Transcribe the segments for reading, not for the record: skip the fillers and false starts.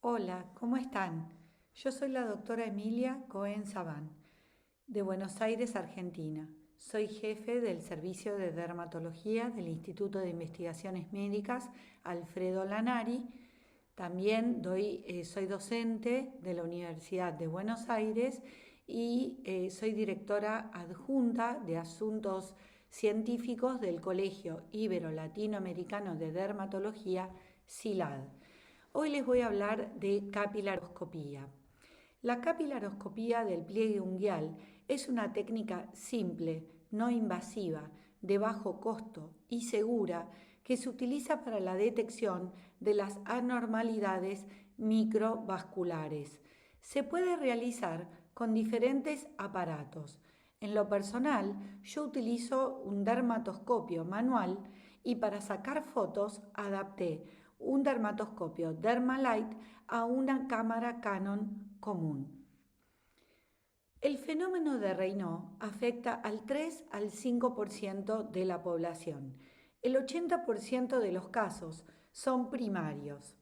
Hola, ¿cómo están? Yo soy la doctora Emilia Cohen Sabán, de Buenos Aires, Argentina. Soy jefe del Servicio de Dermatología del Instituto de Investigaciones Médicas Alfredo Lanari. También soy docente de la Universidad de Buenos Aires y soy directora adjunta de Asuntos Científicos del Colegio Ibero-Latinoamericano de Dermatología, CILAD. Hoy les voy a hablar de capilaroscopía. La capilaroscopía del pliegue unguial es una técnica simple, no invasiva, de bajo costo y segura que se utiliza para la detección de las anormalidades microvasculares. Se puede realizar con diferentes aparatos. En lo personal, yo utilizo un dermatoscopio manual y para sacar fotos adapté un dermatoscopio Dermalite a una cámara Canon común. El fenómeno de Raynaud afecta al 3 al 5% de la población. El 80% de los casos son primarios.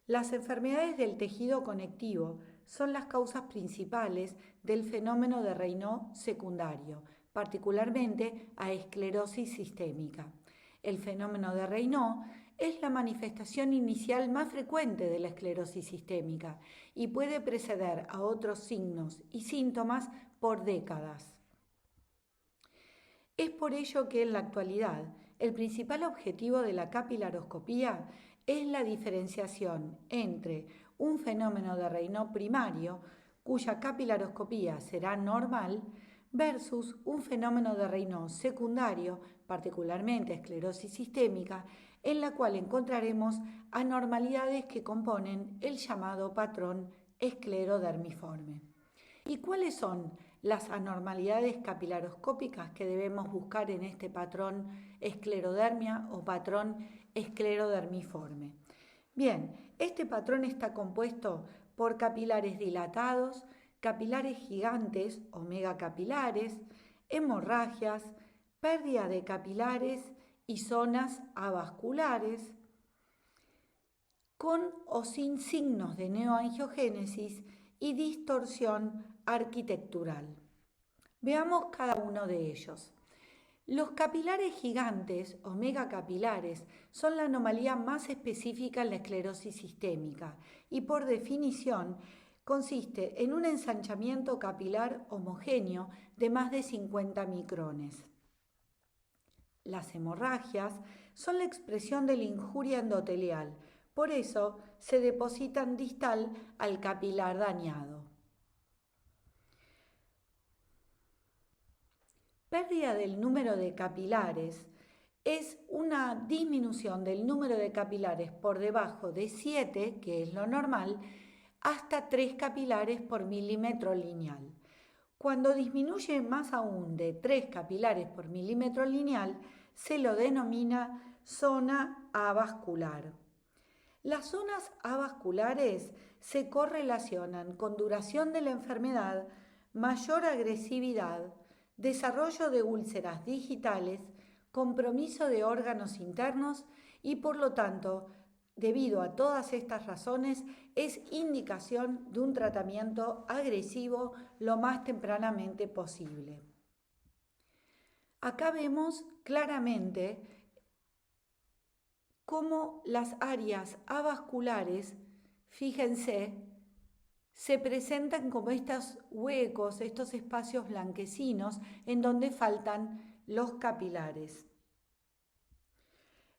Las enfermedades del tejido conectivo son las causas principales del fenómeno de Raynaud secundario, particularmente a esclerosis sistémica. El fenómeno de Raynaud es la manifestación inicial más frecuente de la esclerosis sistémica y puede preceder a otros signos y síntomas por décadas. Es por ello que en la actualidad el principal objetivo de la capilaroscopía es la diferenciación entre un fenómeno de Raynaud primario, cuya capilaroscopía será normal, versus un fenómeno de Raynaud secundario, particularmente esclerosis sistémica, en la cual encontraremos anormalidades que componen el llamado patrón esclerodermiforme. ¿Y cuáles son las anormalidades capilaroscópicas que debemos buscar en este patrón esclerodermia o patrón esclerodermiforme? Bien, este patrón está compuesto por capilares dilatados, capilares gigantes o megacapilares, hemorragias, pérdida de capilares y zonas avasculares, con o sin signos de neoangiogénesis y distorsión arquitectural. Veamos cada uno de ellos. Los capilares gigantes o megacapilares son la anomalía más específica en la esclerosis sistémica y por definición consiste en un ensanchamiento capilar homogéneo de más de 50 micrones. Las hemorragias son la expresión de la injuria endotelial, por eso se depositan distal al capilar dañado. Pérdida del número de capilares es una disminución del número de capilares por debajo de 7, que es lo normal, hasta 3 capilares por milímetro lineal. Cuando disminuye más aún de 3 capilares por milímetro lineal, se lo denomina zona avascular. Las zonas avasculares se correlacionan con duración de la enfermedad, mayor agresividad, desarrollo de úlceras digitales, compromiso de órganos internos y por lo tanto, debido a todas estas razones, es indicación de un tratamiento agresivo lo más tempranamente posible. Acá vemos claramente cómo las áreas avasculares, fíjense, se presentan como estos huecos, estos espacios blanquecinos en donde faltan los capilares.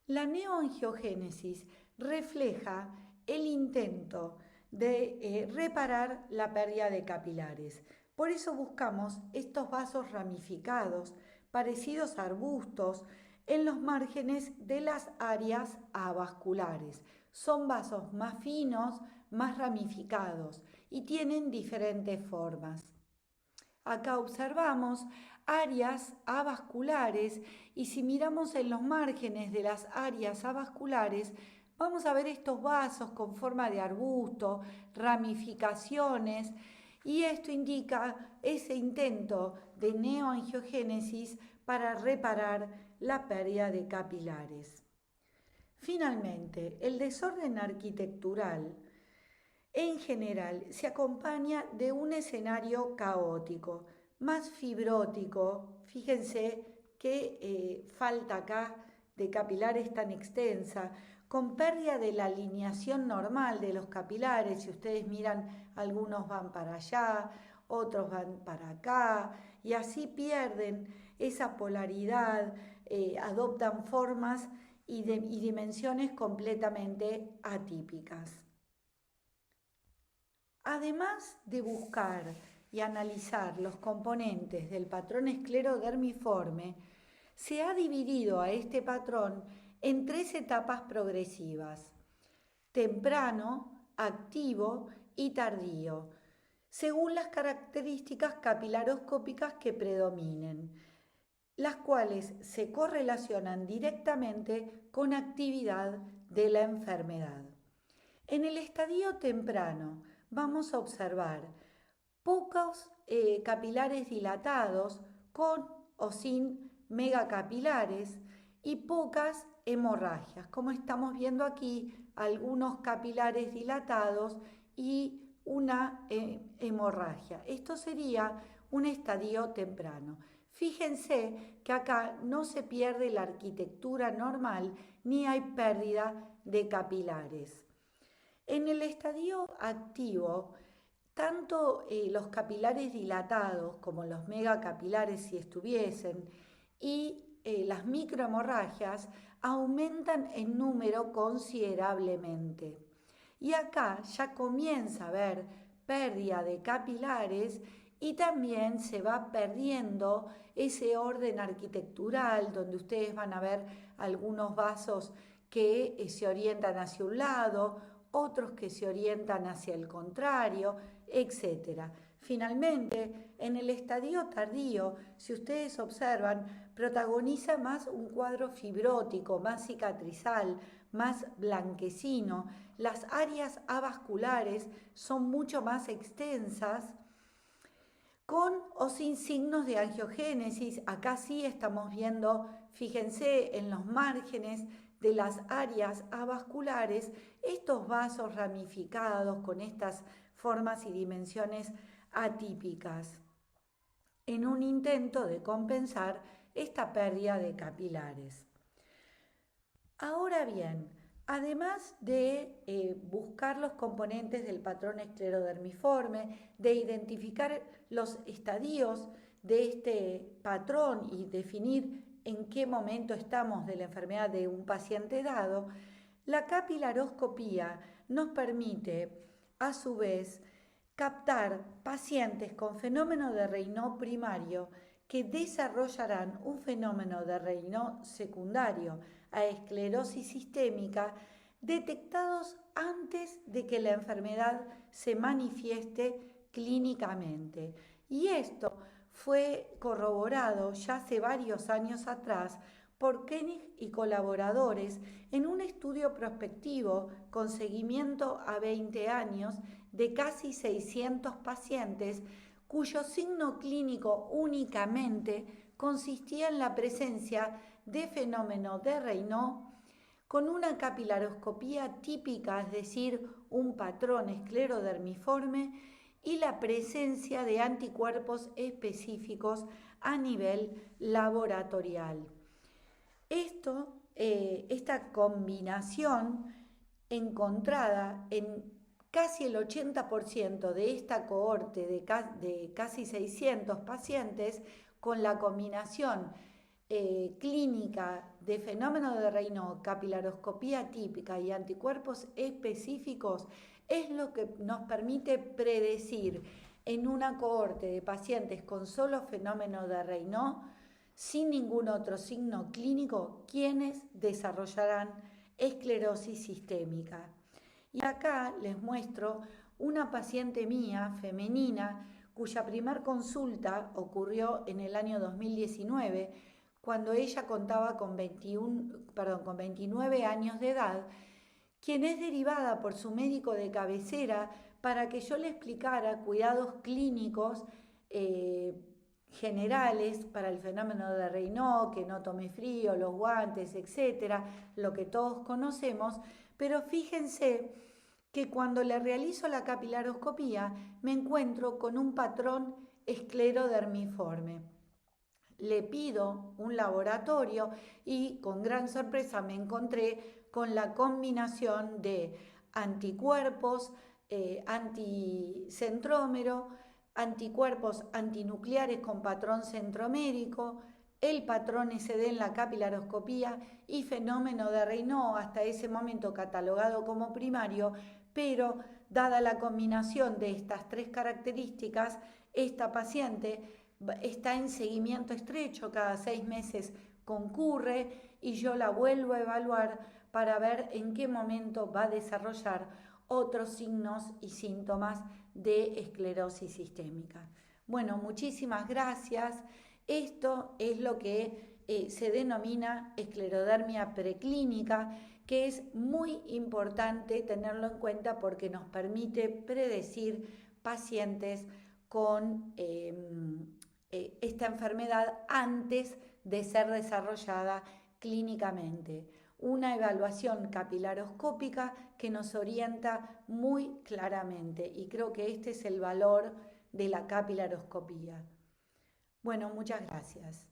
La neoangiogénesis refleja el intento de reparar la pérdida de capilares. Por eso buscamos estos vasos ramificados, parecidos a arbustos, en los márgenes de las áreas avasculares. Son vasos más finos, más ramificados y tienen diferentes formas. Acá observamos áreas avasculares y si miramos en los márgenes de las áreas avasculares, vamos a ver estos vasos con forma de arbusto, ramificaciones, y esto indica ese intento de neoangiogénesis para reparar la pérdida de capilares. Finalmente, el desorden arquitectural en general se acompaña de un escenario caótico, más fibrótico. Fíjense qué falta acá de capilares tan extensa, con pérdida de la alineación normal de los capilares. Si ustedes miran, algunos van para allá, otros van para acá, y así pierden esa polaridad, adoptan formas y dimensiones completamente atípicas. Además de buscar y analizar los componentes del patrón esclerodermiforme, se ha dividido a este patrón en 3 etapas progresivas: temprano, activo y tardío, según las características capilaroscópicas que predominen, las cuales se correlacionan directamente con actividad de la enfermedad. En el estadio temprano vamos a observar pocos capilares dilatados con o sin megacapilares y pocas hemorragias, como estamos viendo aquí, algunos capilares dilatados y una hemorragia. Esto sería un estadio temprano. Fíjense que acá no se pierde la arquitectura normal ni hay pérdida de capilares. En el estadio activo, tanto los capilares dilatados como los megacapilares, si estuviesen, y las microhemorragias aumentan en número considerablemente. Y acá ya comienza a haber pérdida de capilares y también se va perdiendo ese orden arquitectural donde ustedes van a ver algunos vasos que se orientan hacia un lado, otros que se orientan hacia el contrario, etc. Finalmente, en el estadio tardío, si ustedes observan, protagoniza más un cuadro fibrótico, más cicatrizal, más blanquecino. Las áreas avasculares son mucho más extensas, con o sin signos de angiogénesis. Acá sí estamos viendo, fíjense, en los márgenes de las áreas avasculares, estos vasos ramificados con estas formas y dimensiones atípicas, en un intento de compensar esta pérdida de capilares. Ahora bien, además de buscar los componentes del patrón esclerodermiforme, de identificar los estadios de este patrón y definir en qué momento estamos de la enfermedad de un paciente dado, la capilaroscopía nos permite, a su vez, captar pacientes con fenómeno de Raynaud primario que desarrollarán un fenómeno de Raynaud secundario a esclerosis sistémica, detectados antes de que la enfermedad se manifieste clínicamente. Y esto fue corroborado ya hace varios años atrás por Koenig y colaboradores en un estudio prospectivo con seguimiento a 20 años de casi 600 pacientes cuyo signo clínico únicamente consistía en la presencia de fenómeno de Raynaud con una capilaroscopía típica, es decir, un patrón esclerodermiforme, y la presencia de anticuerpos específicos a nivel laboratorial. Esta combinación encontrada en casi el 80% de esta cohorte de casi 600 pacientes, con la combinación clínica de fenómeno de Raynaud, capilaroscopía típica y anticuerpos específicos, es lo que nos permite predecir en una cohorte de pacientes con solo fenómeno de Raynaud, sin ningún otro signo clínico, quienes desarrollarán esclerosis sistémica. Y acá les muestro una paciente mía, femenina, cuya primer consulta ocurrió en el año 2019, cuando ella contaba con 29 años de edad, quien es derivada por su médico de cabecera para que yo le explicara cuidados clínicos generales para el fenómeno de Raynaud, que no tome frío, los guantes, etcétera, lo que todos conocemos. Pero fíjense que cuando le realizo la capilaroscopía me encuentro con un patrón esclerodermiforme. Le pido un laboratorio y con gran sorpresa me encontré con la combinación de anticuerpos anticentrómero, anticuerpos antinucleares con patrón centromérico, el patrón SD en la capilaroscopía y fenómeno de Raynaud, hasta ese momento catalogado como primario, pero dada la combinación de estas tres características, esta paciente está en seguimiento estrecho, cada 6 meses concurre y yo la vuelvo a evaluar para ver en qué momento va a desarrollar otros signos y síntomas de esclerosis sistémica. Bueno, muchísimas gracias. Esto es lo que se denomina esclerodermia preclínica, que es muy importante tenerlo en cuenta porque nos permite predecir pacientes con esta enfermedad antes de ser desarrollada clínicamente. Una evaluación capilaroscópica que nos orienta muy claramente y creo que este es el valor de la capilaroscopía. Bueno, muchas gracias.